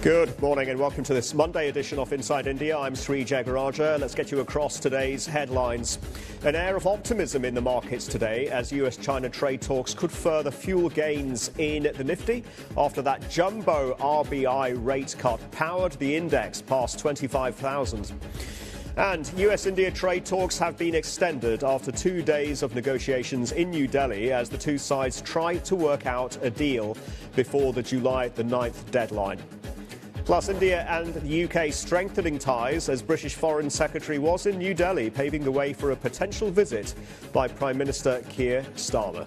Good morning and welcome to this Monday edition of Inside India. I'm Sri Jegarajah. Let's get you across today's headlines. An air of optimism in the markets today as US-China trade talks could further fuel gains in the Nifty after that jumbo RBI rate cut powered the index past 25,000. And US-India trade talks have been extended after 2 days of negotiations in New Delhi as the two sides try to work out a deal before the July the 9th deadline. Plus, India and the UK strengthening ties as British Foreign Secretary was in New Delhi, paving the way for a potential visit by Prime Minister Keir Starmer.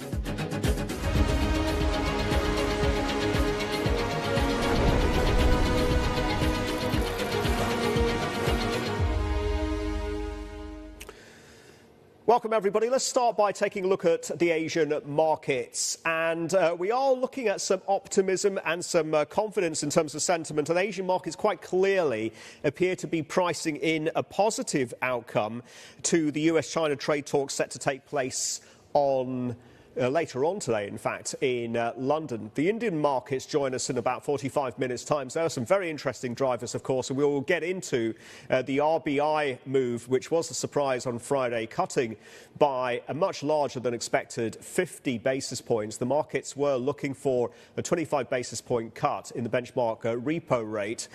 Welcome, everybody. Let's start by taking a look at the Asian markets. And we are looking at some optimism and some confidence in terms of sentiment. And Asian markets quite clearly appear to be pricing in a positive outcome to the US-China trade talks set to take place on later on today, in fact, in London. The Indian markets join us in about 45 minutes' time. So there are some very interesting drivers, of course, and we will get into the RBI move, which was a surprise on Friday, cutting by a much larger than expected 50 basis points. The markets were looking for a 25 basis point cut in the benchmark repo rate.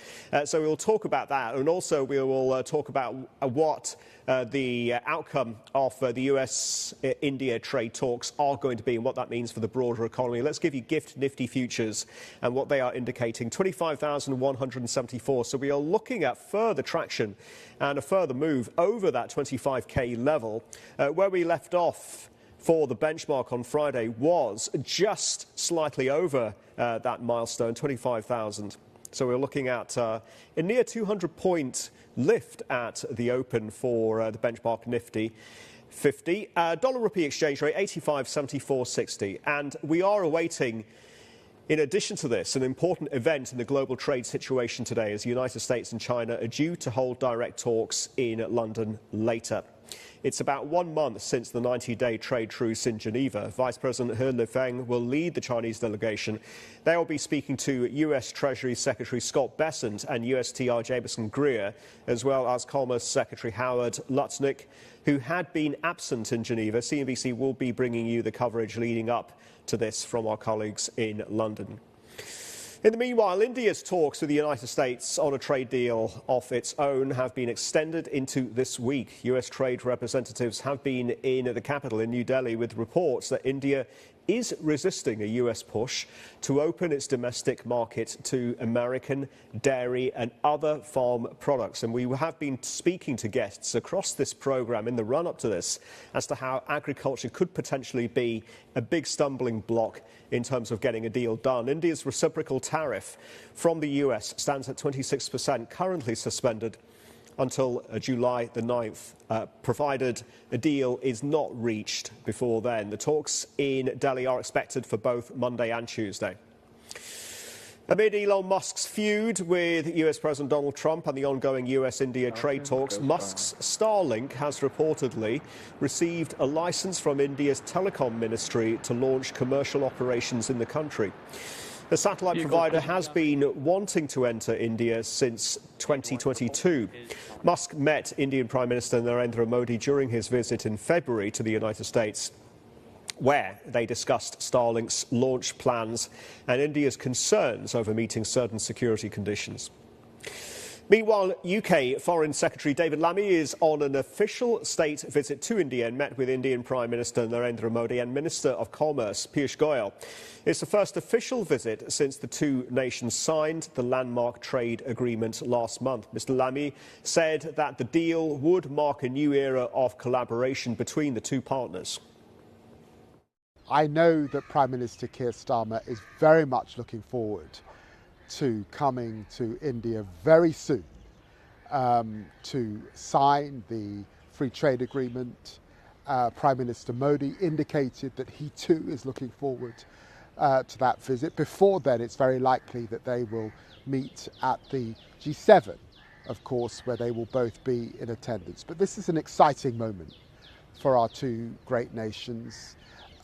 So we'll talk about that, and also we will talk about what the outcome of the US-India trade talks are going to be and what that means for the broader economy. Let's give you Gift Nifty futures and what they are indicating. 25,174. So we are looking at further traction and a further move over that 25k level. Where we left off for the benchmark on Friday was just slightly over that milestone, 25,000. So we're looking at a near 200-point lift at the open for the benchmark Nifty 50. Dollar rupee exchange rate 85.7460. And we are awaiting, in addition to this, an important event in the global trade situation today as the United States and China are due to hold direct talks in London later. It's about 1 month since the 90-day trade truce in Geneva. Vice President He Lifeng will lead the Chinese delegation. They will be speaking to US Treasury Secretary Scott Bessent and USTR Jamieson Greer, as well as Commerce Secretary Howard Lutnick, who had been absent in Geneva. CNBC will be bringing you the coverage leading up to this from our colleagues in London. In the meanwhile, India's talks with the United States on a trade deal of its own have been extended into this week. US trade representatives have been in the capital in New Delhi with reports that India is resisting a US push to open its domestic market to American dairy and other farm products. And we have been speaking to guests across this program in the run-up to this as to how agriculture could potentially be a big stumbling block in terms of getting a deal done. India's reciprocal tariff from the US stands at 26%, currently suspended until July the 9th, provided a deal is not reached before then. The talks in Delhi are expected for both Monday and Tuesday. Amid Elon Musk's feud with US President Donald Trump and the ongoing US-India trade talks, Musk's Starlink has reportedly received a license from India's telecom ministry to launch commercial operations in the country. The satellite provider has been wanting to enter India since 2022. Musk met Indian Prime Minister Narendra Modi during his visit in February to the United States, where they discussed Starlink's launch plans and India's concerns over meeting certain security conditions. Meanwhile, UK Foreign Secretary David Lammy is on an official state visit to India and met with Indian Prime Minister Narendra Modi and Minister of Commerce Piyush Goyal. It's the first official visit since the two nations signed the landmark trade agreement last month. Mr. Lammy said that the deal would mark a new era of collaboration between the two partners. I know that Prime Minister Keir Starmer is very much looking forward to coming to India very soon to sign the free trade agreement. Prime Minister Modi indicated that he too is looking forward to that visit. Before then, it's very likely that they will meet at the G7, of course, where they will both be in attendance. But this is an exciting moment for our two great nations.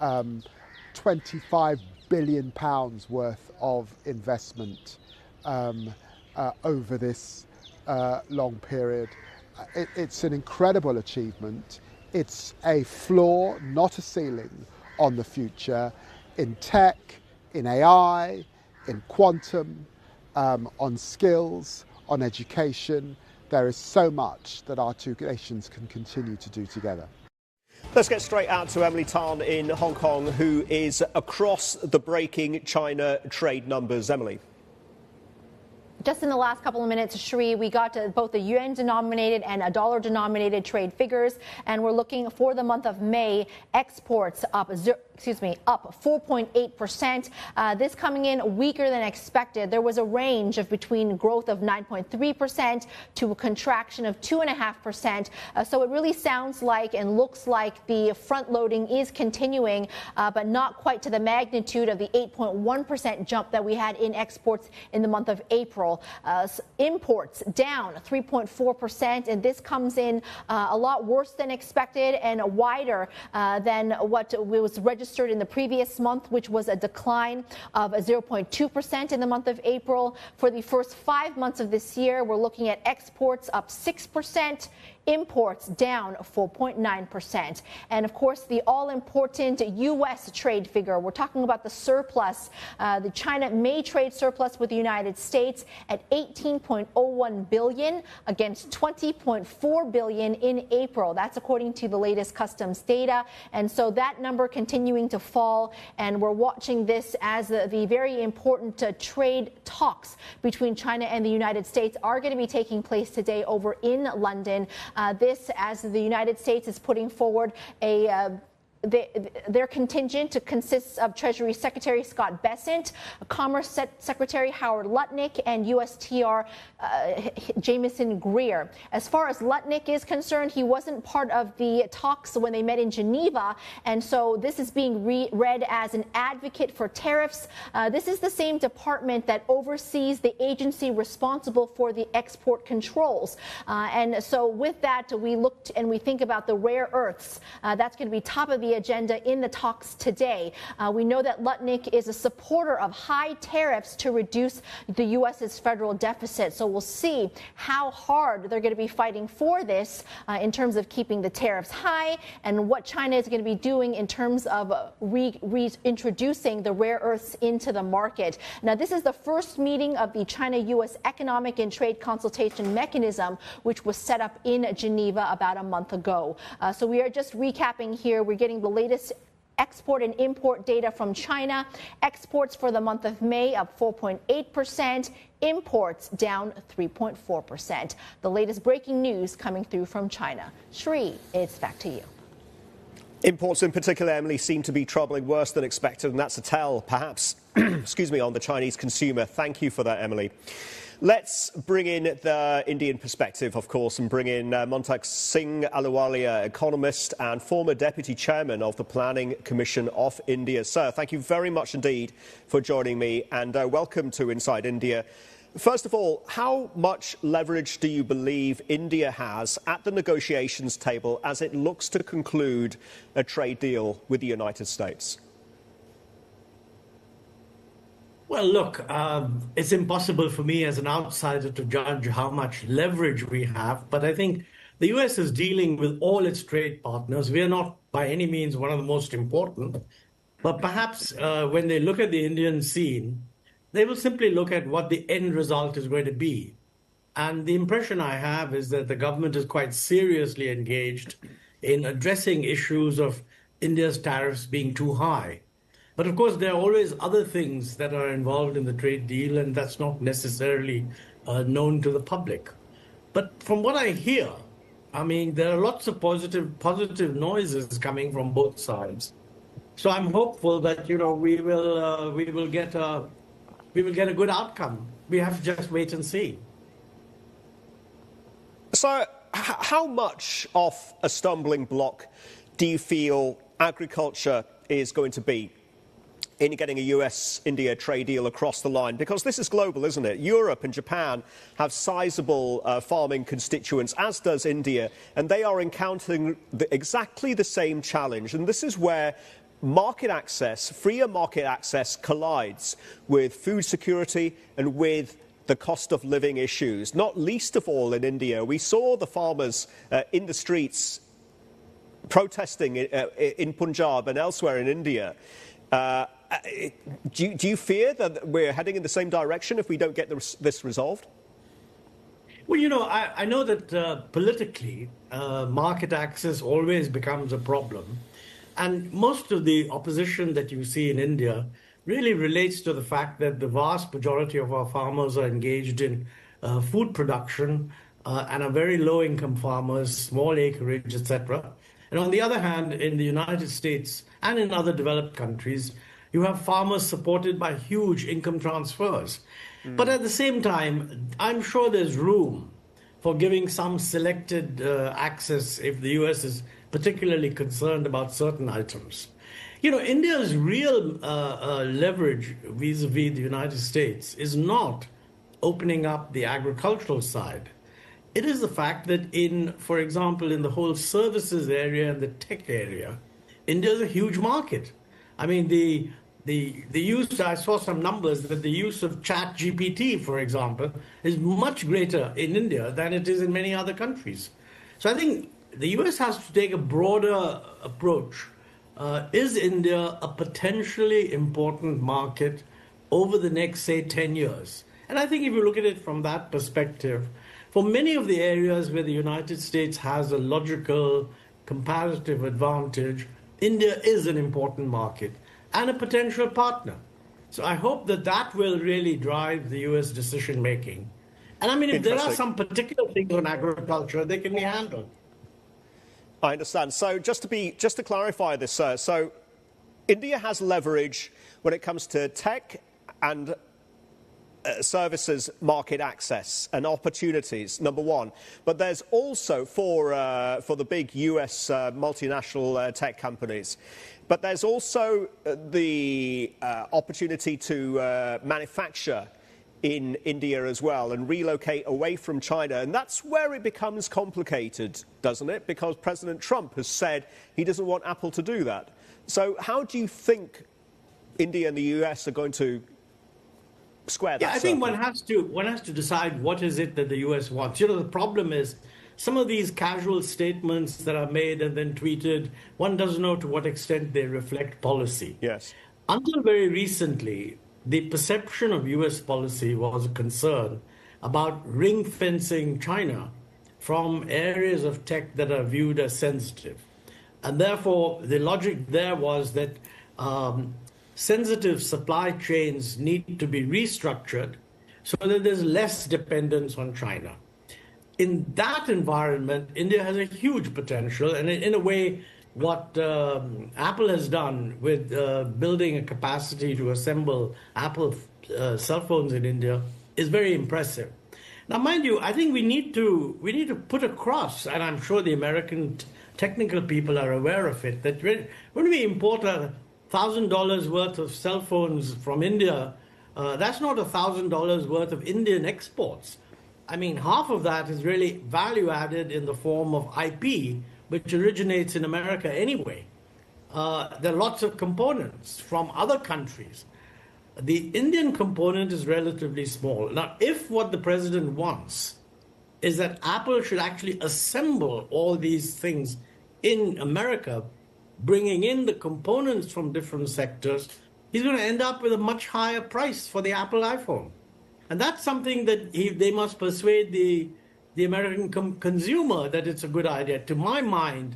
£25 billion worth of investment over this long period. It's an incredible achievement. It's a floor, not a ceiling, on the future in tech, in AI, in quantum, on skills, on education. There is so much that our two nations can continue to do together. Let's get straight out to Emily Tan in Hong Kong, who is across the breaking China trade numbers. Emily. Just in the last couple of minutes, Sri, we got to both the yuan-denominated and a dollar-denominated trade figures, and we're looking for the month of May, exports up 4.8%. This coming in weaker than expected. There was a range of between growth of 9.3% to a contraction of 2.5%. So it really sounds like and looks like the front loading is continuing, but not quite to the magnitude of the 8.1% jump that we had in exports in the month of April. Imports down 3.4%, and this comes in a lot worse than expected and wider than what was registered in the previous month, which was a decline of 0.2% in the month of April. For the first 5 months of this year, we're looking at exports up 6%. Imports down 4.9%. And of course, the all-important U.S. trade figure. We're talking about the surplus, the China May trade surplus with the United States at $18.01 billion against $20.4 billion in April. That's according to the latest customs data. And so that number continuing to fall. And we're watching this as the very important trade talks between China and the United States are going to be taking place today over in London. This, as the United States is putting forward their contingent consists of Treasury Secretary Scott Bessent, Commerce Secretary Howard Lutnick, and USTR Jamieson Greer. As far as Lutnick is concerned, he wasn't part of the talks when they met in Geneva, and so this is being read as an advocate for tariffs. This is the same department that oversees the agency responsible for the export controls. And so with that, we looked and we think about the rare earths. That's going to be top of the agenda in the talks today. We know that Lutnick is a supporter of high tariffs to reduce the U.S.'s federal deficit. So we'll see how hard they're going to be fighting for this in terms of keeping the tariffs high and what China is going to be doing in terms of reintroducing the rare earths into the market. Now, this is the first meeting of the China-U.S. Economic and Trade Consultation Mechanism, which was set up in Geneva about a month ago. So we are just recapping here. We're getting the latest export and import data from China. Exports for the month of May up 4.8%. Imports down 3.4%. The latest breaking news coming through from China. Sri, it's back to you. Imports in particular, Emily, seem to be troubling worse than expected, and that's a tell, perhaps, excuse me, on the Chinese consumer. Thank you for that, Emily. Let's bring in the Indian perspective, of course, and bring in Montag Singh Ahluwalia, economist and former deputy chairman of the Planning Commission of India. Sir, thank you very much indeed for joining me, and welcome to Inside India. First of all, how much leverage do you believe India has at the negotiations table as it looks to conclude a trade deal with the United States? Well, look, it's impossible for me as an outsider to judge how much leverage we have, but I think the U.S. is dealing with all its trade partners. We are not by any means one of the most important, but perhaps when they look at the Indian scene, they will simply look at what the end result is going to be. And the impression I have is that the government is quite seriously engaged in addressing issues of India's tariffs being too high. But of course, there are always other things that are involved in the trade deal, and that's not necessarily known to the public. But from what I hear, I mean, there are lots of positive noises coming from both sides. So I'm hopeful that we will get a good outcome. We have to just wait and see. So, how much of a stumbling block do you feel agriculture is going to be in getting a US-India trade deal across the line? Because this is global, isn't it? Europe and Japan have sizable farming constituents, as does India, and they are encountering exactly the same challenge. And this is where market access, freer market access, collides with food security and with the cost of living issues, not least of all in India. We saw the farmers in the streets protesting in Punjab and elsewhere in India. Do you fear that we're heading in the same direction if we don't get this resolved? Well, you know, I know that politically, market access always becomes a problem. And most of the opposition that you see in India really relates to the fact that the vast majority of our farmers are engaged in food production and are very low-income farmers, small acreage, etc. And on the other hand, in the United States and in other developed countries, you have farmers supported by huge income transfers. But at the same time, I'm sure there's room for giving some selected access if the U.S. is particularly concerned about certain items. You know, India's real leverage vis-a-vis the United States is not opening up the agricultural side. It is the fact that for example, in the whole services area and the tech area, India is a huge market. I mean, the use, I saw some numbers that the use of ChatGPT, for example, is much greater in India than it is in many other countries. So I think the US has to take a broader approach. Is India a potentially important market over the next, say, 10 years? And I think if you look at it from that perspective, for many of the areas where the United States has a logical comparative advantage, India is an important market and a potential partner. So I hope that that will really drive the US decision making. And I mean, if there are some particular things on agriculture, they can be handled. I understand. So just to clarify this, sir, so India has leverage when it comes to tech and services market access and opportunities, number one. But there's also for the big US multinational tech companies. But there's also the opportunity to manufacture in India as well and relocate away from China. And that's where it becomes complicated, doesn't it? Because President Trump has said he doesn't want Apple to do that. So how do you think India and the US are going to square that? Yeah, I think one has to decide what is it that the US wants. You know, the problem is some of these casual statements that are made and then tweeted, one doesn't know to what extent they reflect policy. Yes. Until very recently, the perception of US policy was a concern about ring-fencing China from areas of tech that are viewed as sensitive. And therefore, the logic there was that sensitive supply chains need to be restructured so that there's less dependence on China. In that environment, India has a huge potential, and in a way, what Apple has done with building a capacity to assemble Apple cell phones in India is very impressive. Now, mind you, I think we need to put across, and I'm sure the American technical people are aware of it, that when we import $1,000 worth of cell phones from India, that's not $1,000 worth of Indian exports. I mean, half of that is really value added in the form of IP, which originates in America anyway. There are lots of components from other countries. The Indian component is relatively small. Now, if what the president wants is that Apple should actually assemble all these things in America, bringing in the components from different sectors, he's going to end up with a much higher price for the Apple iPhone. And that's something that they must persuade the American consumer that it's a good idea. To my mind,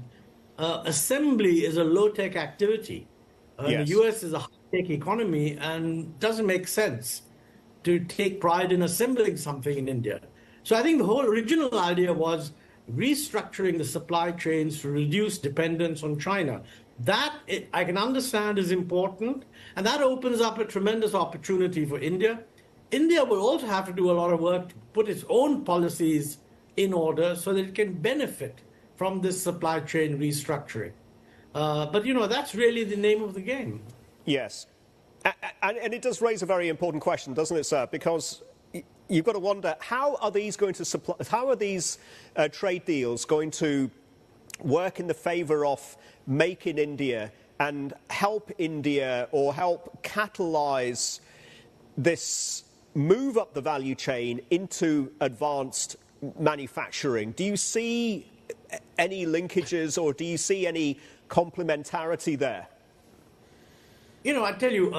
assembly is a low-tech activity. Yes. The U.S. is a high-tech economy and doesn't make sense to take pride in assembling something in India. So I think the whole original idea was restructuring the supply chains to reduce dependence on China. That, I can understand, is important, and that opens up a tremendous opportunity for India. India will also have to do a lot of work to put its own policies in order so that it can benefit from this supply chain restructuring. But, you know, that's really the name of the game. Yes. And it does raise a very important question, doesn't it, sir? Because you've got to wonder, how are these trade deals going to work in the favor of Make in India and help India or help catalyze this move up the value chain into advanced manufacturing. Do you see any linkages or do you see any complementarity there? You know, I tell you,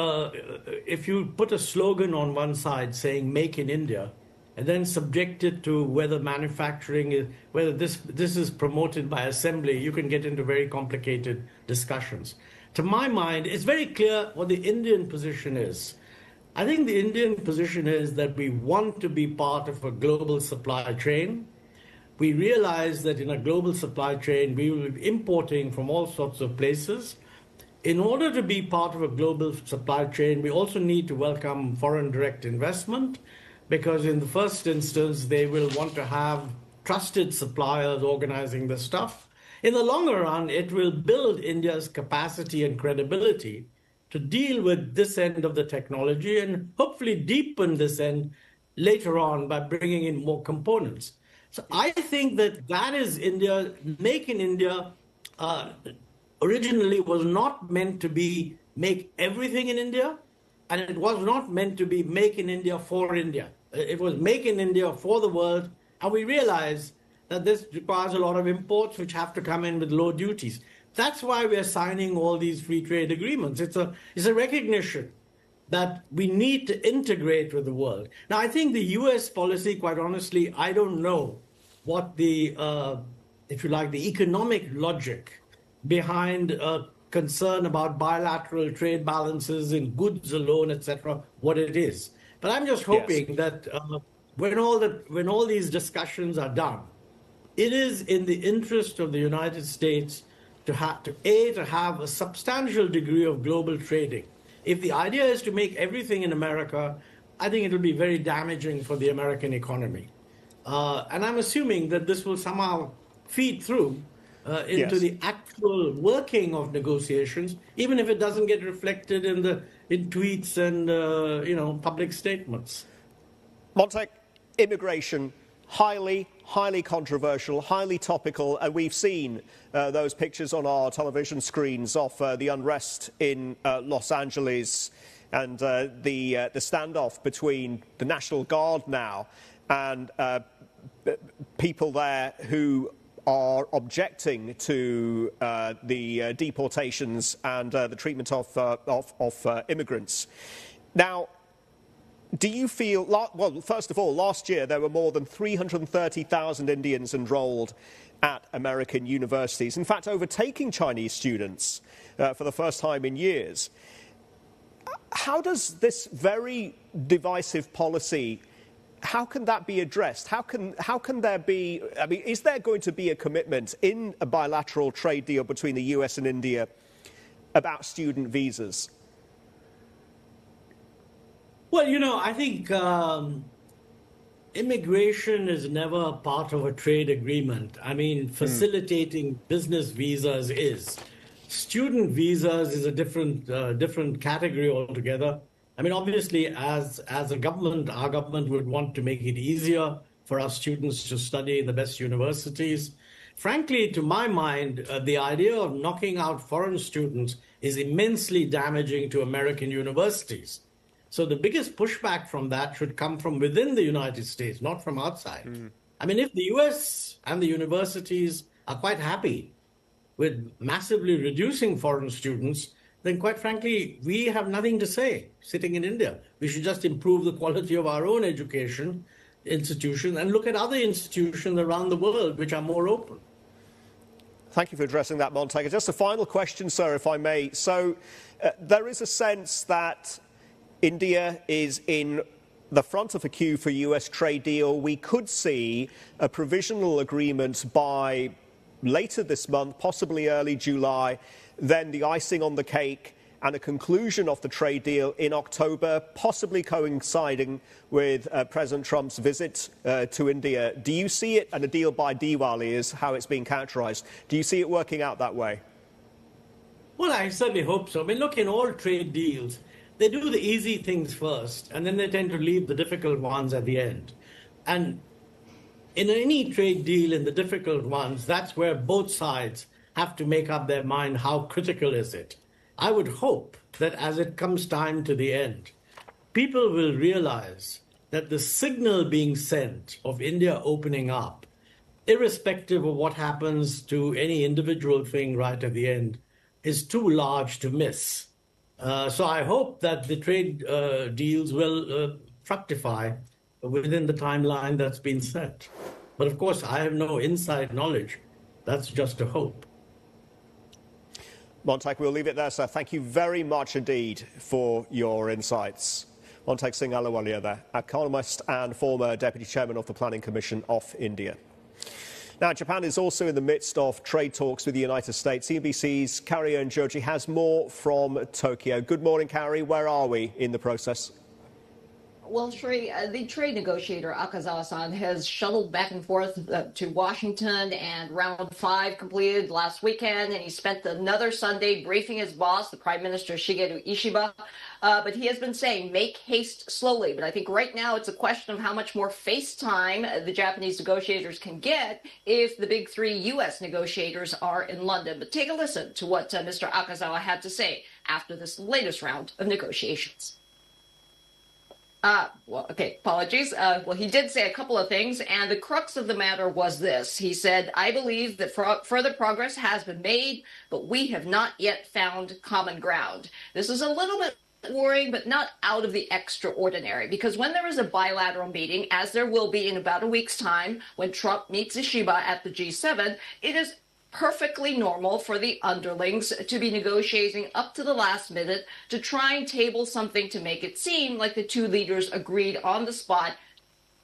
if you put a slogan on one side saying "Make in India," and then subject it to whether manufacturing is, whether this is promoted by assembly, you can get into very complicated discussions. To my mind, it's very clear what the Indian position is. I think the Indian position is that we want to be part of a global supply chain. We realize that in a global supply chain, we will be importing from all sorts of places. In order to be part of a global supply chain, we also need to welcome foreign direct investment, because in the first instance, they will want to have trusted suppliers organizing the stuff. In the longer run, it will build India's capacity and credibility to deal with this end of the technology and hopefully deepen this end later on by bringing in more components. So I think that is India. Make in India originally was not meant to be make everything in India, and it was not meant to be make in India for India. It was make in India for the world, and we realize that this requires a lot of imports which have to come in with low duties. That's why we're signing all these free trade agreements. It's a recognition that we need to integrate with the world. Now, I think the US policy, quite honestly, I don't know what the, if you like, the economic logic behind concern about bilateral trade balances in goods alone, etc., what it is. But I'm just hoping that when all these discussions are done, it is in the interest of the United States to have a substantial degree of global trading. If the idea is to make everything in America, I think it will be very damaging for the American economy. And I'm assuming that this will somehow feed through into the actual working of negotiations, even if it doesn't get reflected in tweets and public statements. Montek, immigration, highly controversial, highly topical, and we've seen those pictures on our television screens of the unrest in Los Angeles and the standoff between the National Guard now and people there who are objecting to the deportations and the treatment of immigrants. Now, do you feel, well, first of all, last year there were more than 330,000 Indians enrolled at American universities, in fact, overtaking Chinese students for the first time in years. How does this very divisive policy, how can that be addressed? How can there be, I mean, is there going to be a commitment in a bilateral trade deal between the US and India about student visas? Well, I think immigration is never part of a trade agreement. I mean, facilitating business visas is. Student visas is a different category altogether. I mean, obviously, as a government, our government would want to make it easier for our students to study in the best universities. Frankly, to my mind, the idea of knocking out foreign students is immensely damaging to American universities. So the biggest pushback from that should come from within the United States, not from outside. I mean, if the US and the universities are quite happy with massively reducing foreign students, then quite frankly, we have nothing to say sitting in India. We should just improve the quality of our own education institutions and look at other institutions around the world which are more open. Thank you for addressing that, Montek. Just a final question, sir, if I may. So there is a sense that India is in the front of a queue for US trade deal. We could see a provisional agreement by later this month, possibly early July, then the icing on the cake and a conclusion of the trade deal in October, possibly coinciding with President Trump's visit to India. Do you see it, and a deal by Diwali is how it's being characterized, do you see it working out that way? Well, I certainly hope so. I mean, look, in all trade deals, they do the easy things first, and then they tend to leave the difficult ones at the end. And in any trade deal, in the difficult ones, that's where both sides have to make up their mind how critical is it. I would hope that as it comes time to the end, people will realize that the signal being sent of India opening up, irrespective of what happens to any individual thing right at the end, is too large to miss. So I hope that the trade deals will fructify within the timeline that's been set. But of course, I have no inside knowledge. That's just a hope. Montag, we'll leave it there, sir. Thank you very much indeed for your insights. Montag Singh Ahluwalia there, economist and former Deputy Chairman of the Planning Commission of India. Now, Japan is also in the midst of trade talks with the United States. CNBC's Carrie Joji has more from Tokyo. Good morning, Carrie. Where are we in the process? Well, Sri, the trade negotiator Akazawa-san has shuttled back and forth to Washington, and round 5 completed last weekend, and he spent another Sunday briefing his boss, the Prime Minister Shigeru Ishiba. But he has been saying, make haste slowly. But I think right now it's a question of how much more face time the Japanese negotiators can get if the big 3 U.S. negotiators are in London. But take a listen to what Mr. Akazawa had to say after this latest round of negotiations. Apologies. Well, he did say a couple of things, and the crux of the matter was this. He said, I believe that further progress has been made, but we have not yet found common ground. This is a little bit worrying, but not out of the extraordinary, because when there is a bilateral meeting, as there will be in about a week's time, when Trump meets Ishiba at the G7, it is perfectly normal for the underlings to be negotiating up to the last minute to try and table something to make it seem like the 2 leaders agreed on the spot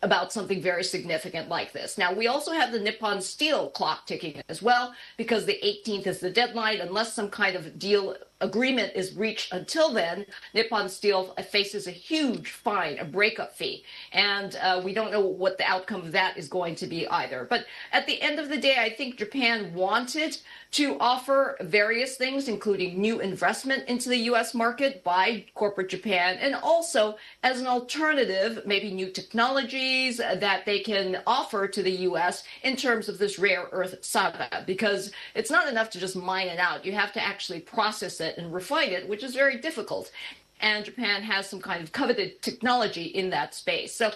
about something very significant like this. Now, we also have the Nippon Steel clock ticking as well, because the 18th is the deadline. Unless some kind of deal agreement is reached until then, Nippon Steel faces a huge fine, a breakup fee. And we don't know what the outcome of that is going to be either. But at the end of the day, I think Japan wanted to offer various things, including new investment into the U.S. market by corporate Japan, and also as an alternative, maybe new technologies that they can offer to the U.S. in terms of this rare earth saga, because it's not enough to just mine it out. You have to actually process it and refine it, which is very difficult. And Japan has some kind of coveted technology in that space. So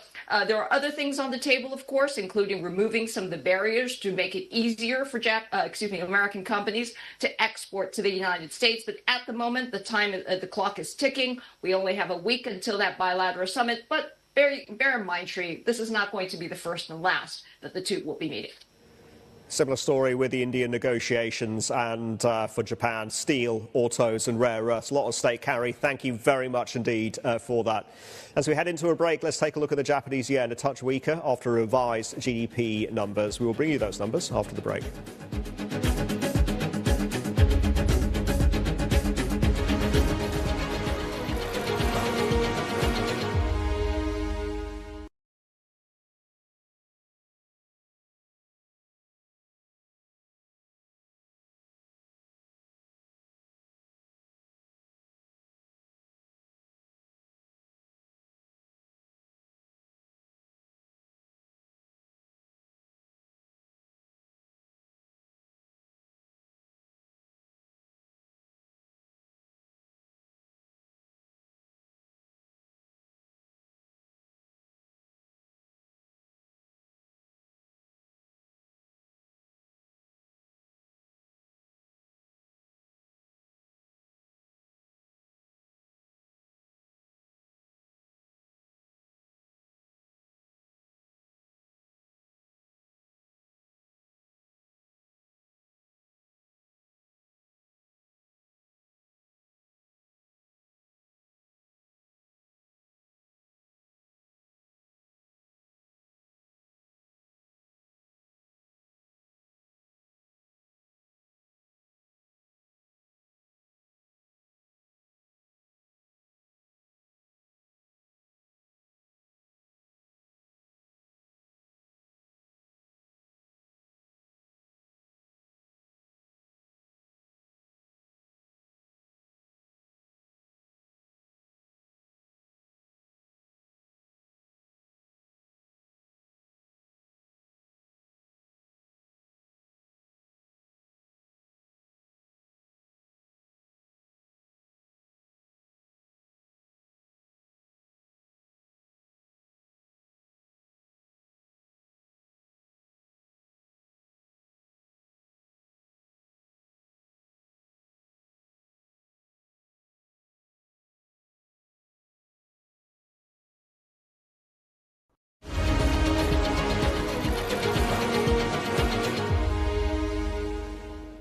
there are other things on the table, of course, including removing some of the barriers to make it easier for American companies to export to the United States. But at the moment, the clock is ticking. We only have a week until that bilateral summit. But bear in mind, Sri, this is not going to be the first and last that the 2 will be meeting. Similar story with the Indian negotiations and for Japan, steel, autos and rare earths. A lot of stake, Carrie. Thank you very much indeed for that. As we head into a break, let's take a look at the Japanese yen, a touch weaker after revised GDP numbers. We will bring you those numbers after the break.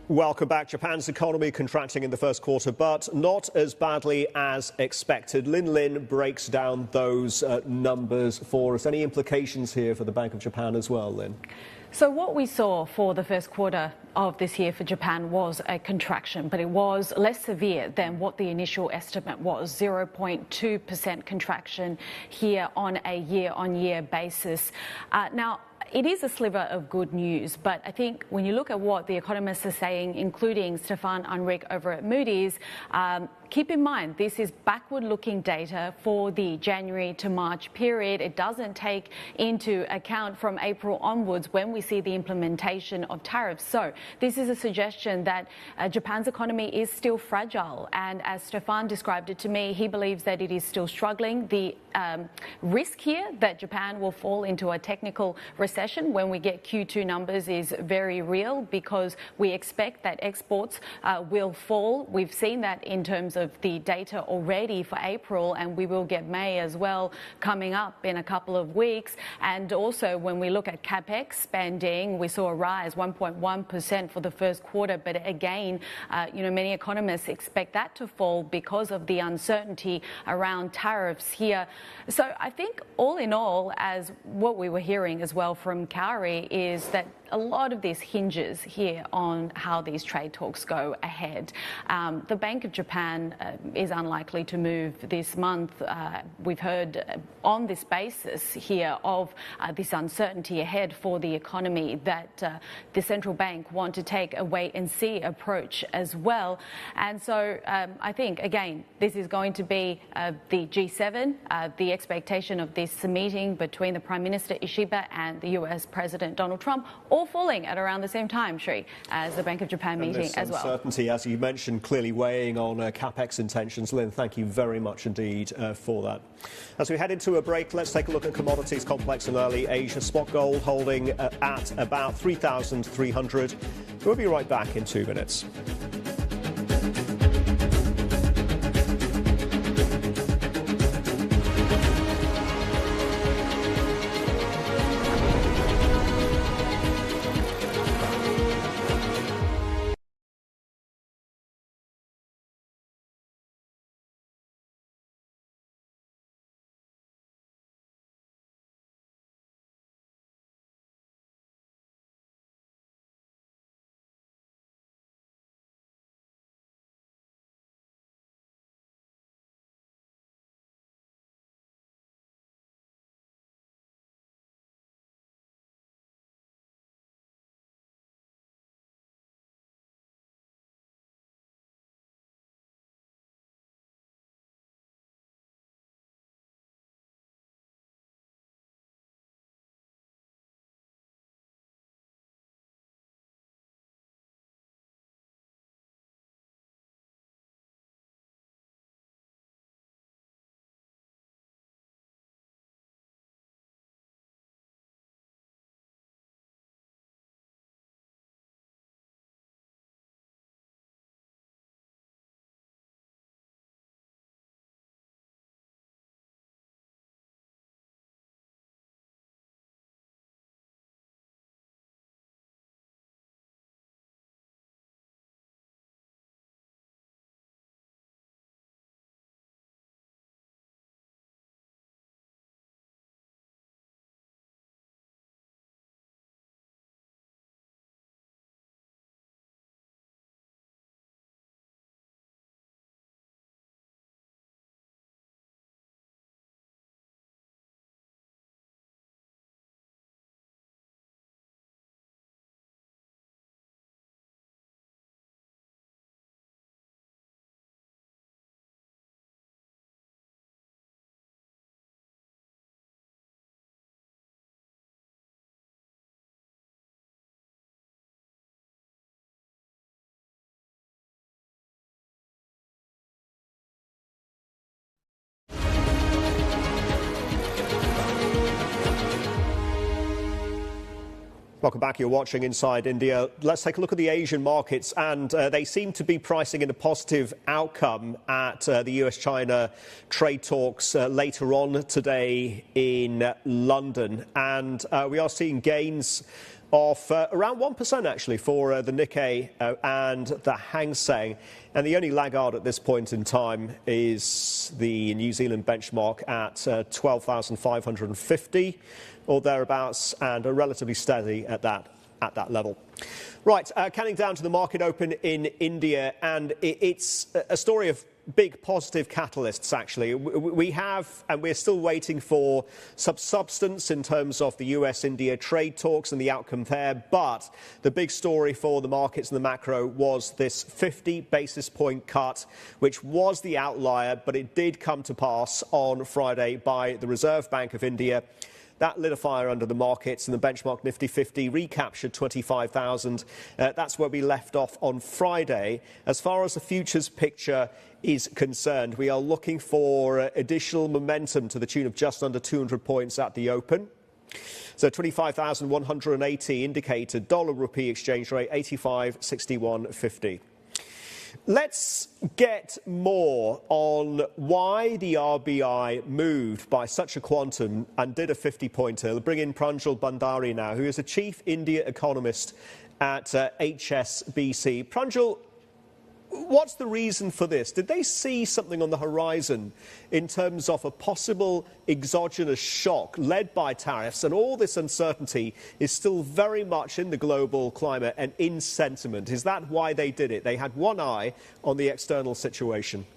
Welcome back. Japan's economy contracting in the first quarter, but not as badly as expected. Lin breaks down those numbers for us. Any implications here for the Bank of Japan as well, Lin? So what we saw for the first quarter of this year for Japan was a contraction, but it was less severe than what the initial estimate was, 0.2% contraction here on a year-on-year basis. Now, it is a sliver of good news, but I think when you look at what the economists are saying, including Stefan Unrich over at Moody's, keep in mind this is backward-looking data for the January to March period. It doesn't take into account from April onwards when we see the implementation of tariffs. So this is a suggestion that Japan's economy is still fragile. And as Stefan described it to me, he believes that it is still struggling. The risk here that Japan will fall into a technical recession when we get Q2 numbers is very real, because we expect that exports will fall. We've seen that in terms of the data already for April, and we will get May as well coming up in a couple of weeks. And also when we look at capex spending, we saw a rise 1.1% for the first quarter, but again, many economists expect that to fall because of the uncertainty around tariffs here. So I think all in all, as what we were hearing as well from Kauri, is that a lot of this hinges here on how these trade talks go ahead. The Bank of Japan is unlikely to move this month. We've heard on this basis here of this uncertainty ahead for the economy that the central bank want to take a wait-and-see approach as well. And so I think, again, this is going to be the G7, the expectation of this meeting between the Prime Minister Ishiba and the US President Donald Trump, all falling at around the same time, Sri, as the Bank of Japan meeting as well. Uncertainty, as you mentioned, clearly weighing on capex intentions. Lynn, thank you very much indeed for that. As we head into a break, let's take a look at commodities complex in early Asia. Spot gold holding at about 3,300. We'll be right back in 2 minutes. Welcome back. You're watching Inside India. Let's take a look at the Asian markets, and they seem to be pricing in a positive outcome at the US-China trade talks later on today in London. And we are seeing gains of around 1% actually for the Nikkei and the Hang Seng. And the only laggard at this point in time is the New Zealand benchmark at 12,550 or thereabouts, and are relatively steady at that level. Right, counting down to the market open in India, and it's a story of big positive catalysts, actually. We have, and we're still waiting for some substance in terms of the US-India trade talks and the outcome there. But the big story for the markets and the macro was this 50 basis point cut, which was the outlier, but it did come to pass on Friday by the Reserve Bank of India. That lit a fire under the markets, and the benchmark Nifty 50 recaptured 25,000. That's where we left off on Friday. As far as the futures picture is concerned, we are looking for additional momentum to the tune of just under 200 points at the open. So 25,180 indicated dollar-rupee exchange rate, 85.6150. Let's get more on why the RBI moved by such a quantum and did a 50-pointer. We'll bring in Pranjal Bandari now, who is a chief India economist at HSBC. Pranjal, what's the reason for this? Did they see something on the horizon in terms of a possible exogenous shock led by tariffs? And all this uncertainty is still very much in the global climate and in sentiment. Is that why they did it? They had one eye on the external situation.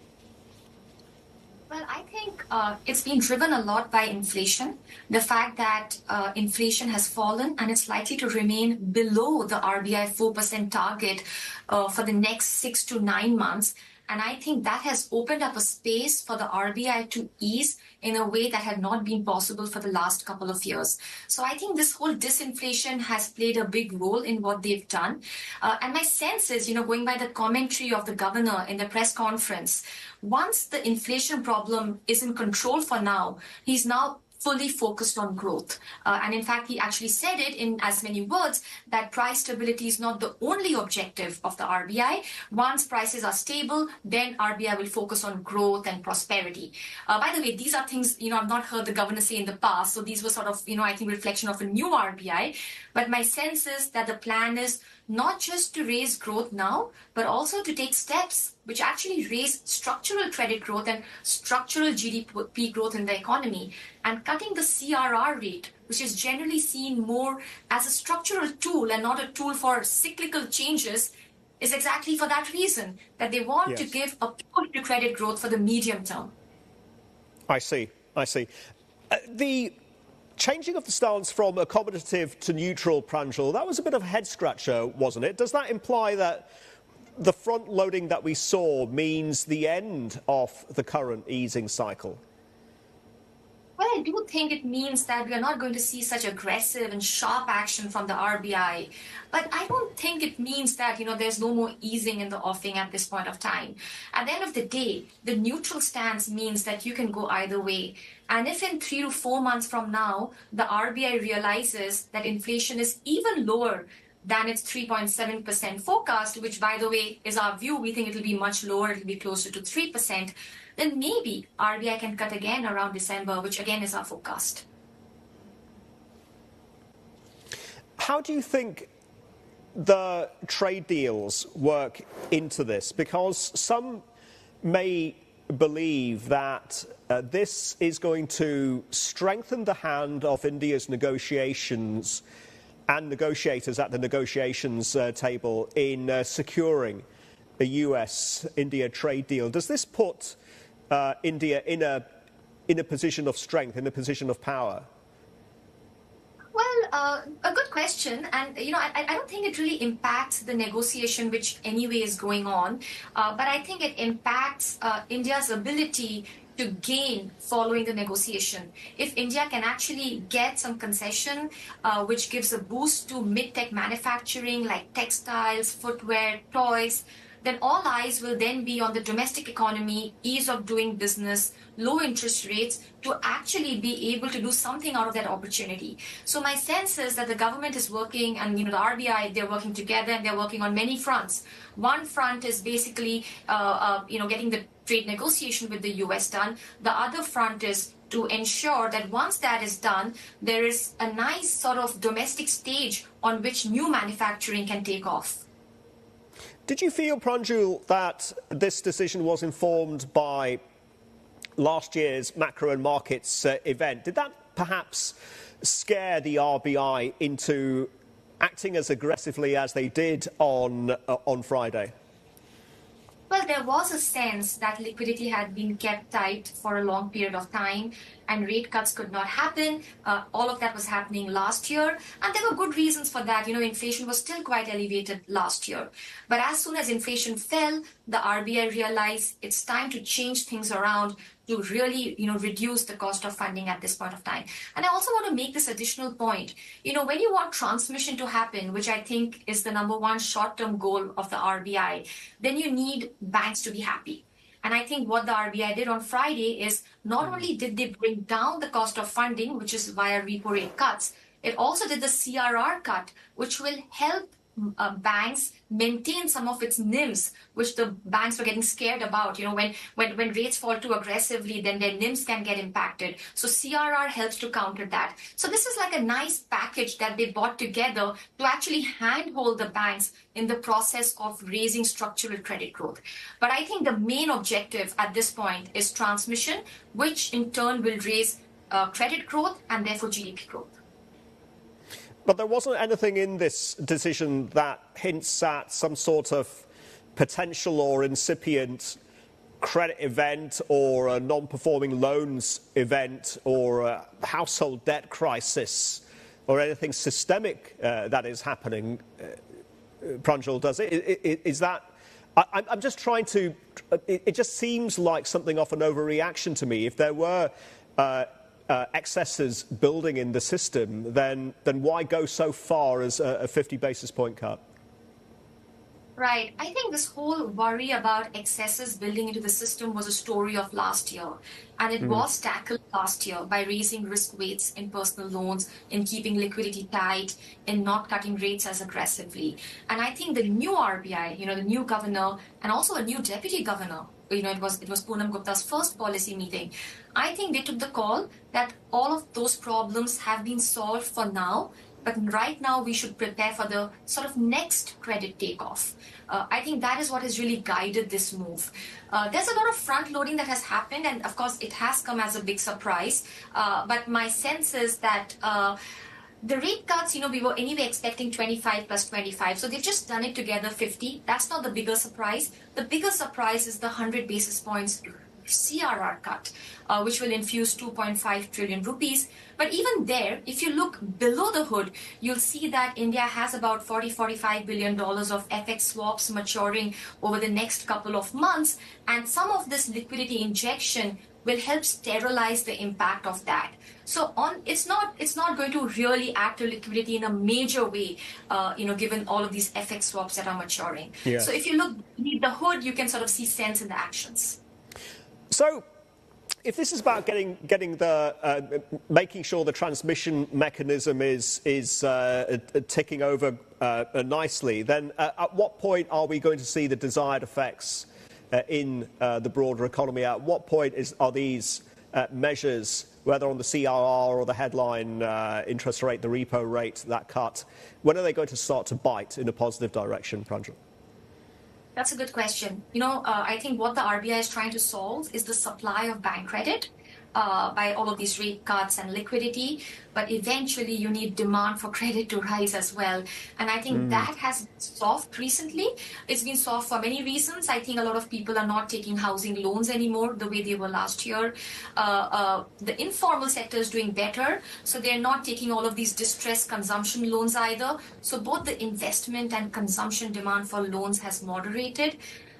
Well, I think it's been driven a lot by inflation. The fact that inflation has fallen and it's likely to remain below the RBI 4% target for the next 6 to 9 months. And I think that has opened up a space for the RBI to ease in a way that had not been possible for the last couple of years. So I think this whole disinflation has played a big role in what they've done. And my sense is, going by the commentary of the governor in the press conference, once the inflation problem is in control for now, he's now fully focused on growth. And in fact, he actually said it in as many words that price stability is not the only objective of the RBI. Once prices are stable, then RBI will focus on growth and prosperity. By the way, these are things, I've not heard the governor say in the past. So these were sort of, I think reflection of a new RBI. But my sense is that the plan is not just to raise growth now, but also to take steps which actually raise structural credit growth and structural GDP growth in the economy. And cutting the CRR rate, which is generally seen more as a structural tool and not a tool for cyclical changes, is exactly for that reason, that they want to give a push to credit growth for the medium term. I see. The changing of the stance from accommodative to neutral, Pranjal, that was a bit of a head-scratcher, wasn't it? Does that imply that the front-loading that we saw means the end of the current easing cycle? Well, I do think it means that we are not going to see such aggressive and sharp action from the RBI. But I don't think it means that, there's no more easing in the offing at this point of time. At the end of the day, the neutral stance means that you can go either way. And if in 3 to 4 months from now, the RBI realizes that inflation is even lower than its 3.7% forecast, which, by the way, is our view, we think it'll be much lower, it'll be closer to 3%, then maybe RBI can cut again around December, which again is our forecast. How do you think the trade deals work into this? Because some may believe that this is going to strengthen the hand of India's negotiations and negotiators at the negotiations table in securing a US-India trade deal. Does this put India in a position of strength, in a position of power? Well, a good question. And, I don't think it really impacts the negotiation, which anyway is going on. But I think it impacts India's ability to gain following the negotiation. If India can actually get some concession, which gives a boost to mid-tech manufacturing like textiles, footwear, toys, then all eyes will then be on the domestic economy, ease of doing business, low interest rates, to actually be able to do something out of that opportunity. So my sense is that the government is working, and the RBI, they're working together, and they're working on many fronts. One front is basically getting the trade negotiation with the US done. The other front is to ensure that once that is done, there is a nice sort of domestic stage on which new manufacturing can take off. Did you feel, Pranjul, that this decision was informed by last year's macro and markets event? Did that perhaps scare the RBI into acting as aggressively as they did on Friday? Well, there was a sense that liquidity had been kept tight for a long period of time and rate cuts could not happen. All of that was happening last year. And there were good reasons for that. Inflation was still quite elevated last year. But as soon as inflation fell, the RBI realized it's time to change things around to really, reduce the cost of funding at this point of time. And I also want to make this additional point. When you want transmission to happen, which I think is the number one short-term goal of the RBI, then you need banks to be happy. And I think what the RBI did on Friday is not only did they bring down the cost of funding, which is via repo rate cuts, it also did the CRR cut, which will help banks maintain some of its NIMs, which the banks were getting scared about. When rates fall too aggressively, then their NIMs can get impacted. So CRR helps to counter that. So this is like a nice package that they brought together to actually handhold the banks in the process of raising structural credit growth. But I think the main objective at this point is transmission, which in turn will raise credit growth and therefore GDP growth. But there wasn't anything in this decision that hints at some sort of potential or incipient credit event or a non-performing loans event or a household debt crisis or anything systemic that is happening, Pranjul, does it? Is that... I'm just trying to... It just seems like something of an overreaction to me. If there were... excesses building in the system, then why go so far as a 50 basis point cut? Right. I think this whole worry about excesses building into the system was a story of last year. And it was tackled last year by raising risk weights in personal loans, in keeping liquidity tight, in not cutting rates as aggressively. And I think the new RBI, the new governor, and also a new deputy governor, it was Poonam Gupta's first policy meeting. I think they took the call that all of those problems have been solved for now, but right now we should prepare for the sort of next credit takeoff. I think that is what has really guided this move. There's a lot of front loading that has happened, and of course it has come as a big surprise. But my sense is that the rate cuts, we were anyway expecting 25 plus 25. So they've just done it together, 50. That's not the bigger surprise. The bigger surprise is the 100 basis points CRR cut, which will infuse 2.5 trillion rupees. But even there, if you look below the hood, you'll see that India has about $45 billion of FX swaps maturing over the next couple of months. And some of this liquidity injection will help sterilize the impact of that. So it's not going to really add to liquidity in a major way, given all of these FX swaps that are maturing. Yeah. So if you look beneath the hood, you can sort of see sense in the actions. So if this is about making sure the transmission mechanism is ticking over nicely, then at what point are we going to see the desired effects in the broader economy? At what point are these measures, whether on the CRR or the headline interest rate, the repo rate, that cut, when are they going to start to bite in a positive direction, Pranjul? That's a good question. I think what the RBI is trying to solve is the supply of bank credit by all of these rate cuts and liquidity. But eventually you need demand for credit to rise as well. And I think that has been soft recently. It's been soft for many reasons. I think a lot of people are not taking housing loans anymore the way they were last year. The informal sector is doing better. So they're not taking all of these distressed consumption loans either. So both the investment and consumption demand for loans has moderated.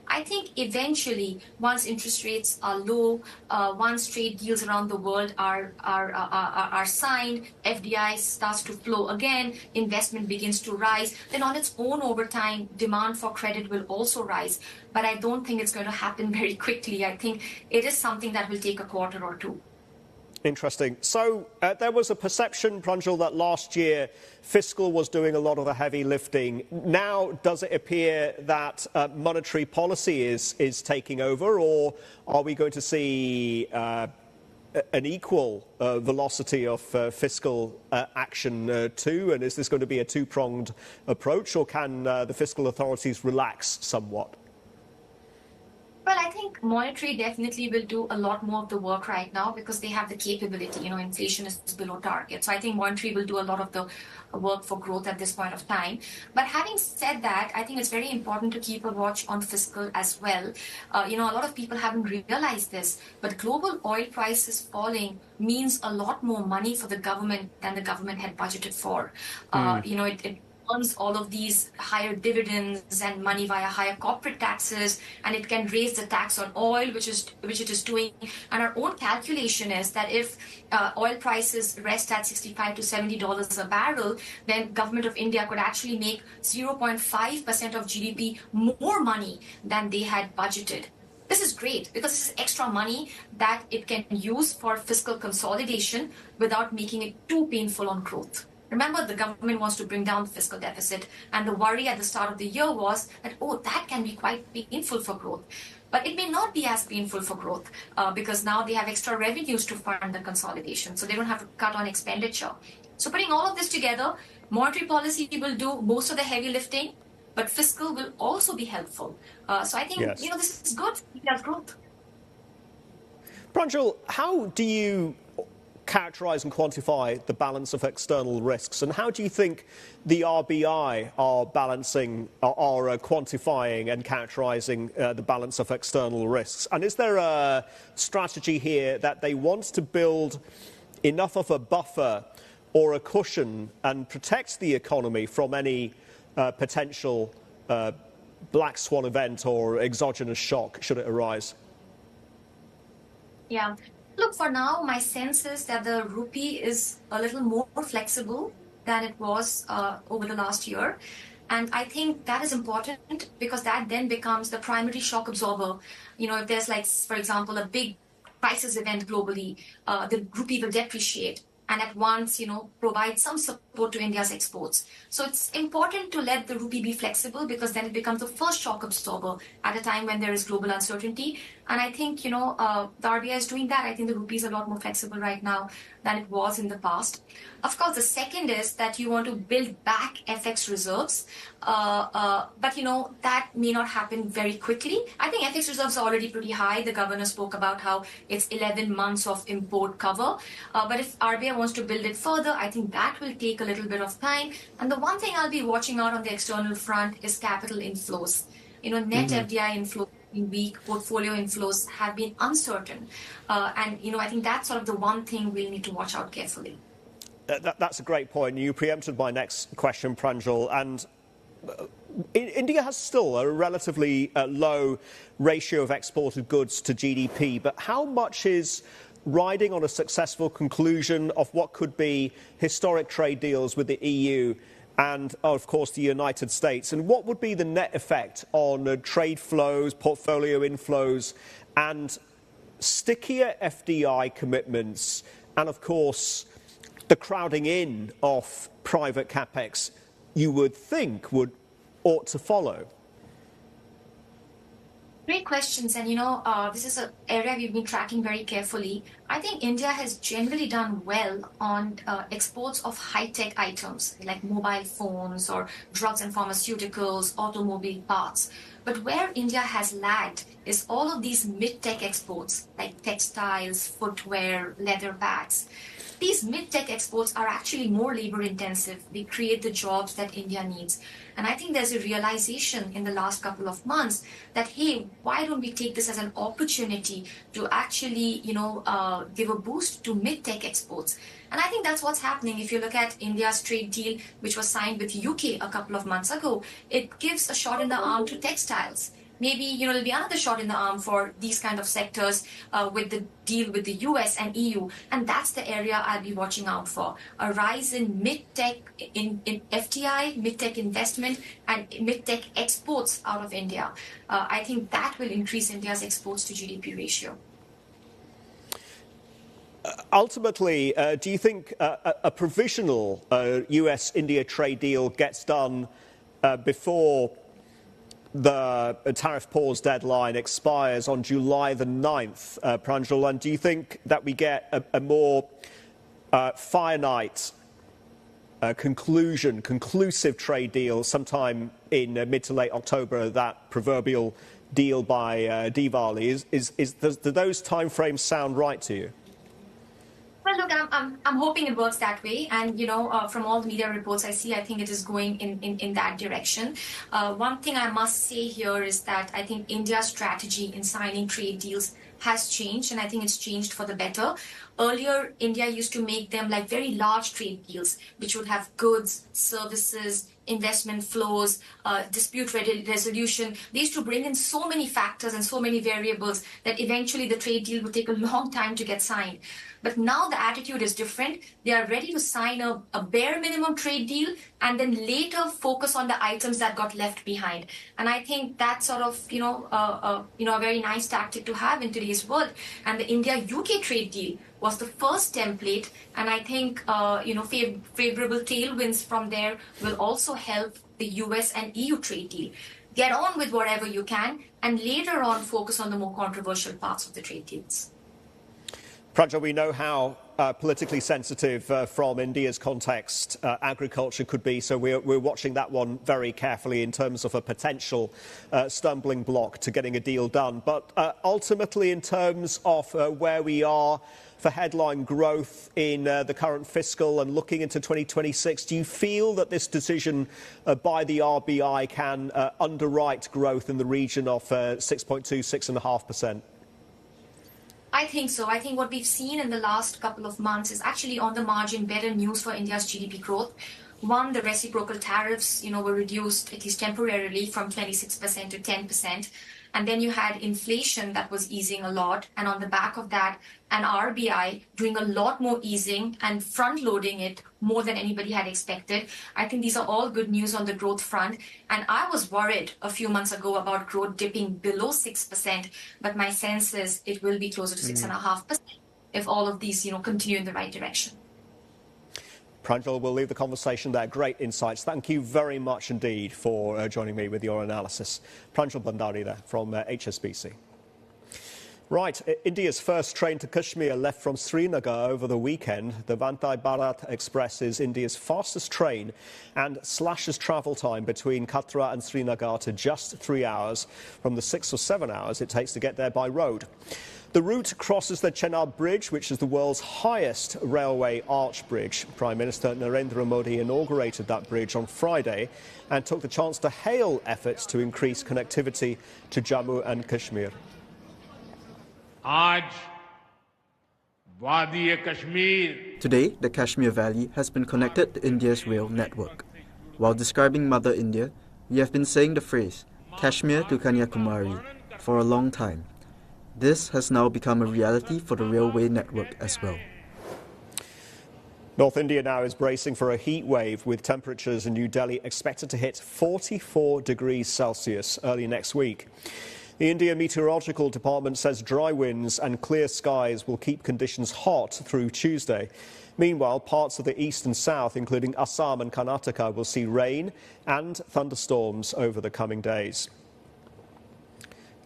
I think eventually, once interest rates are low, once trade deals around the world are signed, FDI starts to flow again, investment begins to rise, then on its own over time, demand for credit will also rise. But I don't think it's going to happen very quickly. I think it is something that will take a quarter or two. Interesting. So there was a perception, Pranjal, that last year Fiscal was doing a lot of the heavy lifting. Now, does it appear that monetary policy is taking over, or are we going to see an equal velocity of fiscal action too? And is this going to be a two-pronged approach, or can the fiscal authorities relax somewhat? Well, I think monetary definitely will do a lot more of the work right now because they have the capability. Inflation is below target. So I think monetary will do a lot of the work for growth at this point of time. But having said that, I think it's very important to keep a watch on fiscal as well. A lot of people haven't realized this, but global oil prices falling means a lot more money for the government than the government had budgeted for. It earns all of these higher dividends and money via higher corporate taxes, and it can raise the tax on oil, which it is doing. And our own calculation is that if oil prices rest at $65 to $70 a barrel, then government of India could actually make 0.5% of GDP more money than they had budgeted. This is great because this is extra money that it can use for fiscal consolidation without making it too painful on growth. Remember, the government wants to bring down the fiscal deficit, and the worry at the start of the year was that, that can be quite painful for growth. But it may not be as painful for growth because now they have extra revenues to fund the consolidation, so they don't have to cut on expenditure. So putting all of this together, monetary policy will do most of the heavy lifting, but fiscal will also be helpful. So I think, this is good. It has growth. Pranjal, how do you characterize and quantify the balance of external risks, and how do you think the RBI are quantifying and characterizing the balance of external risks? And is there a strategy here that they want to build enough of a buffer or a cushion and protect the economy from any potential black swan event or exogenous shock should it arise? Yeah. Look, for now, my sense is that the rupee is a little more flexible than it was over the last year. And I think that is important because that then becomes the primary shock absorber. If there's, like, for example, a big crisis event globally, the rupee will depreciate and at once, provide some support to India's exports. So it's important to let the rupee be flexible because then it becomes the first shock absorber at a time when there is global uncertainty. And I think, the RBI is doing that. I think the rupee is a lot more flexible right now than it was in the past. Of course, the second is that you want to build back FX reserves. But, that may not happen very quickly. I think FX reserves are already pretty high. The governor spoke about how it's 11 months of import cover. But if RBI wants to build it further, I think that will take a little bit of time. And the one thing I'll be watching out on the external front is capital inflows. Net FDI inflows in weak, portfolio inflows have been uncertain. And, I think that's sort of the one thing we'll need to watch out carefully. That's a great point. You preempted my next question, Pranjal. And India has still a relatively low ratio of exported goods to GDP. But how much is riding on a successful conclusion of what could be historic trade deals with the EU and, of course, the United States? And what would be the net effect on trade flows, portfolio inflows, and stickier FDI commitments, and, of course, the crowding in of private capex you would think ought to follow? Great questions. And, this is an area we've been tracking very carefully. I think India has generally done well on exports of high-tech items like mobile phones or drugs and pharmaceuticals, automobile parts. But where India has lagged is all of these mid-tech exports like textiles, footwear, leather bags. These mid-tech exports are actually more labor-intensive. They create the jobs that India needs. And I think there's a realization in the last couple of months that, hey, why don't we take this as an opportunity to actually, give a boost to mid-tech exports? And I think that's what's happening. If you look at India's trade deal, which was signed with UK a couple of months ago, it gives a shot in the arm to textiles. maybe, there'll be another shot in the arm for these kind of sectors with the deal with the US and EU. And that's the area I'll be watching out for. A rise in mid-tech, in FDI, mid-tech investment, and mid-tech exports out of India. I think that will increase India's exports to GDP ratio. Ultimately, do you think a provisional US-India trade deal gets done before the tariff pause deadline expires on July the 9th, Pranjal? And do you think that we get a more finite conclusive trade deal sometime in mid to late October, that proverbial deal by Diwali? Do those timeframes sound right to you? Well, look, I'm hoping it works that way. And, from all the media reports I see, I think it is going in that direction. One thing I must say here is that I think India's strategy in signing trade deals has changed, and I think it's changed for the better. Earlier, India used to make them like very large trade deals, which would have goods, services, investment flows, dispute resolution. They used to bring in so many factors and so many variables that eventually the trade deal would take a long time to get signed. But now the attitude is different. They are ready to sign a bare minimum trade deal and then later focus on the items that got left behind. And I think that's sort of, a very nice tactic to have in today's world. And the India-UK trade deal was the first template. And I think, favorable tailwinds from there will also help the US and EU trade deal. Get on with whatever you can and later on focus on the more controversial parts of the trade deals. Pranjal, we know how politically sensitive from India's context agriculture could be, so we're watching that one very carefully in terms of a potential stumbling block to getting a deal done. But ultimately, in terms of where we are for headline growth in the current fiscal and looking into 2026, do you feel that this decision by the RBI can underwrite growth in the region of 6.2, 6.5%? I think so. I think what we've seen in the last couple of months is actually on the margin better news for India's GDP growth. One, the reciprocal tariffs, were reduced at least temporarily from 26% to 10%. And then you had inflation that was easing a lot. And on the back of that, an RBI doing a lot more easing and front loading it more than anybody had expected. I think these are all good news on the growth front. And I was worried a few months ago about growth dipping below 6%. But my sense is it will be closer to 6.5% if all of these, continue in the right direction. Pranjal, we'll leave the conversation there. Great insights. Thank you very much indeed for joining me with your analysis. Pranjal Bhandari there from HSBC. Right, India's first train to Kashmir left from Srinagar over the weekend. The Vande Bharat Express is India's fastest train and slashes travel time between Katra and Srinagar to just 3 hours from the 6 or 7 hours it takes to get there by road. The route crosses the Chenab Bridge, which is the world's highest railway arch bridge. Prime Minister Narendra Modi inaugurated that bridge on Friday and took the chance to hail efforts to increase connectivity to Jammu and Kashmir. Today, the Kashmir Valley has been connected to India's rail network. While describing Mother India, we have been saying the phrase, Kashmir to Kanyakumari, for a long time. This has now become a reality for the railway network as well. North India now is bracing for a heat wave with temperatures in New Delhi expected to hit 44 degrees Celsius early next week. The India Meteorological Department says dry winds and clear skies will keep conditions hot through Tuesday. Meanwhile, parts of the east and south, including Assam and Karnataka, will see rain and thunderstorms over the coming days.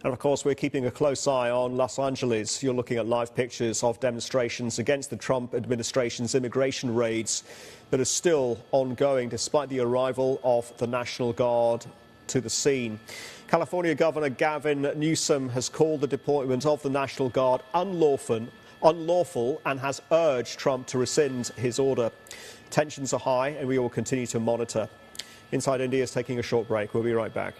And of course, we're keeping a close eye on Los Angeles. You're looking at live pictures of demonstrations against the Trump administration's immigration raids that are still ongoing despite the arrival of the National Guard to the scene. California Governor Gavin Newsom has called the deployment of the National Guard unlawful and has urged Trump to rescind his order. Tensions are high and we will continue to monitor. Inside India is taking a short break. We'll be right back.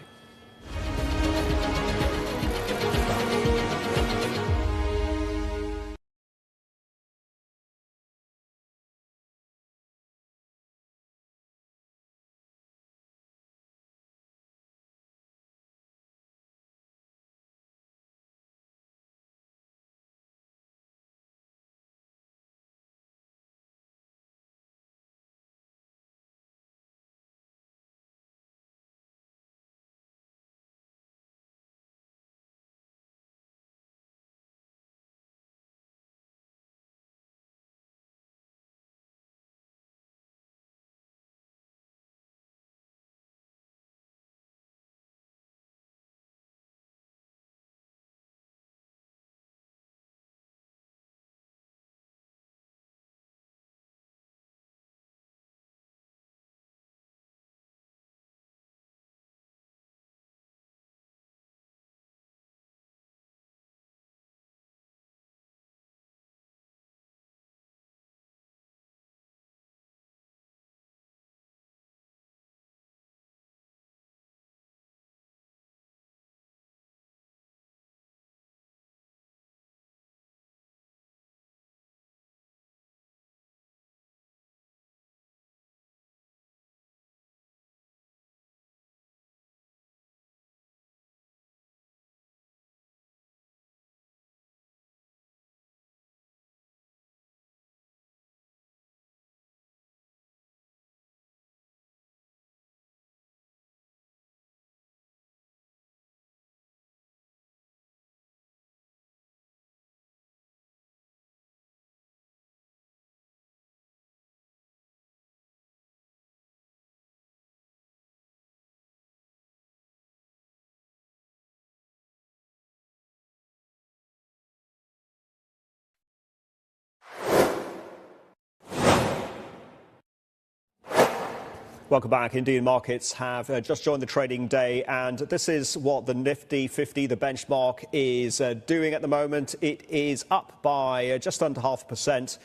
Welcome back. Indian markets have just joined the trading day, and this is what the Nifty 50, the benchmark, is doing at the moment. It is up by just under 0.5%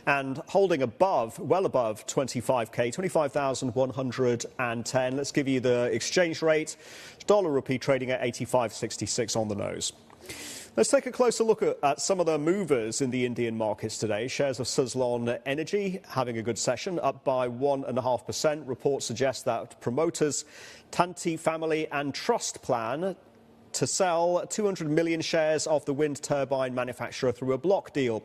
and holding above, well above 25k, 25,110. Let's give you the exchange rate. Dollar rupee trading at 85.66 on the nose. Let's take a closer look at some of the movers in the Indian markets today. Shares of Suzlon Energy having a good session, up by 1.5%. Reports suggest that promoters Tanti Family and Trust plan to sell 200 million shares of the wind turbine manufacturer through a block deal.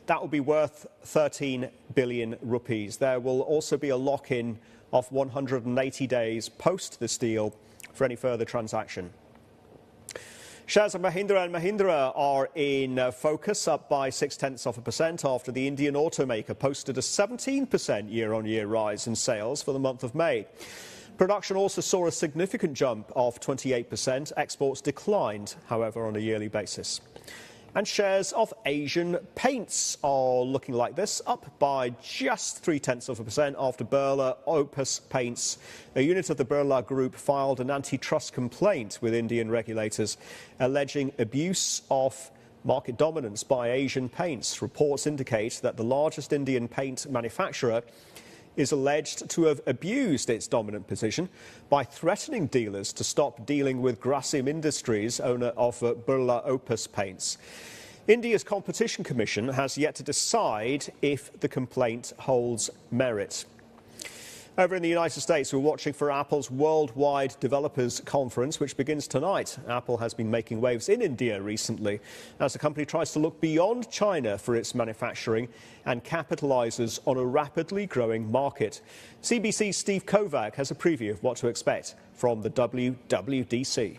That will be worth 13 billion rupees. There will also be a lock-in of 180 days post this deal for any further transaction. Shares of Mahindra & Mahindra are in focus, up by 0.6% after the Indian automaker posted a 17% year-on-year rise in sales for the month of May. Production also saw a significant jump of 28%. Exports declined, however, on a yearly basis. And shares of Asian Paints are looking like this, up by just 0.3% after Birla Opus Paints, a unit of the Birla Group, filed an antitrust complaint with Indian regulators alleging abuse of market dominance by Asian Paints. Reports indicate that the largest Indian paint manufacturer is alleged to have abused its dominant position by threatening dealers to stop dealing with Grasim Industries, owner of Birla Opus Paints. India's Competition Commission has yet to decide if the complaint holds merit. Over in the United States, we're watching for Apple's Worldwide Developers Conference, which begins tonight. Apple has been making waves in India recently as the company tries to look beyond China for its manufacturing and capitalizes on a rapidly growing market. CNBC's Steve Kovac has a preview of what to expect from the WWDC.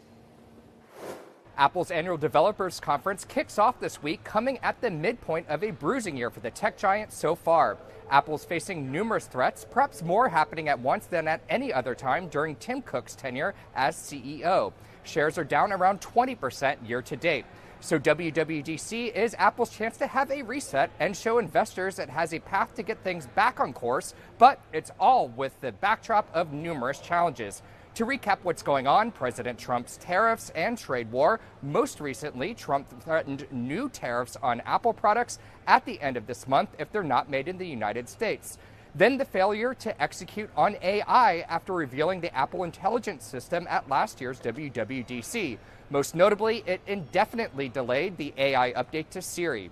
Apple's annual developers conference kicks off this week, coming at the midpoint of a bruising year for the tech giant so far. Apple's facing numerous threats, perhaps more happening at once than at any other time during Tim Cook's tenure as CEO. Shares are down around 20% year to date. So WWDC is Apple's chance to have a reset and show investors it has a path to get things back on course, but it's all with the backdrop of numerous challenges. To recap what's going on, President Trump's tariffs and trade war. Most recently, Trump threatened new tariffs on Apple products at the end of this month if they're not made in the United States. Then the failure to execute on AI after revealing the Apple intelligence system at last year's WWDC. Most notably, it indefinitely delayed the AI update to Siri.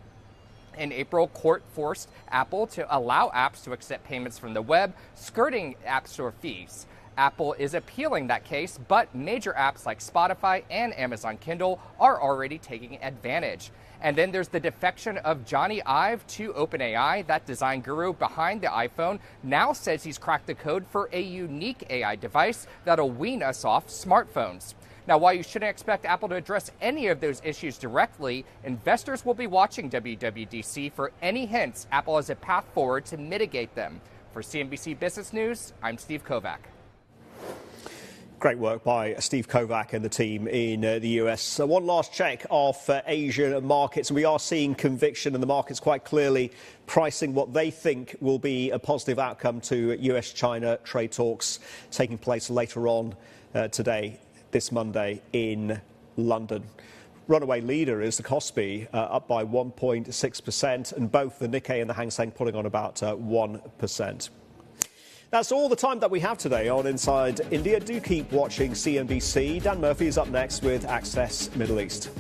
In April, court forced Apple to allow apps to accept payments from the web, skirting App Store fees. Apple is appealing that case, but major apps like Spotify and Amazon Kindle are already taking advantage. And then there's the defection of Johnny Ive to OpenAI. That design guru behind the iPhone now says he's cracked the code for a unique AI device that'll wean us off smartphones. Now, while you shouldn't expect Apple to address any of those issues directly, investors will be watching WWDC for any hints Apple has a path forward to mitigate them. For CNBC Business News, I'm Steve Kovac. Great work by Steve Kovac and the team in the US. One last check of Asian markets. We are seeing conviction in the markets, quite clearly pricing what they think will be a positive outcome to US-China trade talks taking place later on today, this Monday in London. Runaway leader is the Kospi, up by 1.6%, and both the Nikkei and the Hang Seng pulling on about 1%. That's all the time that we have today on Inside India. Do keep watching CNBC. Dan Murphy is up next with Access Middle East.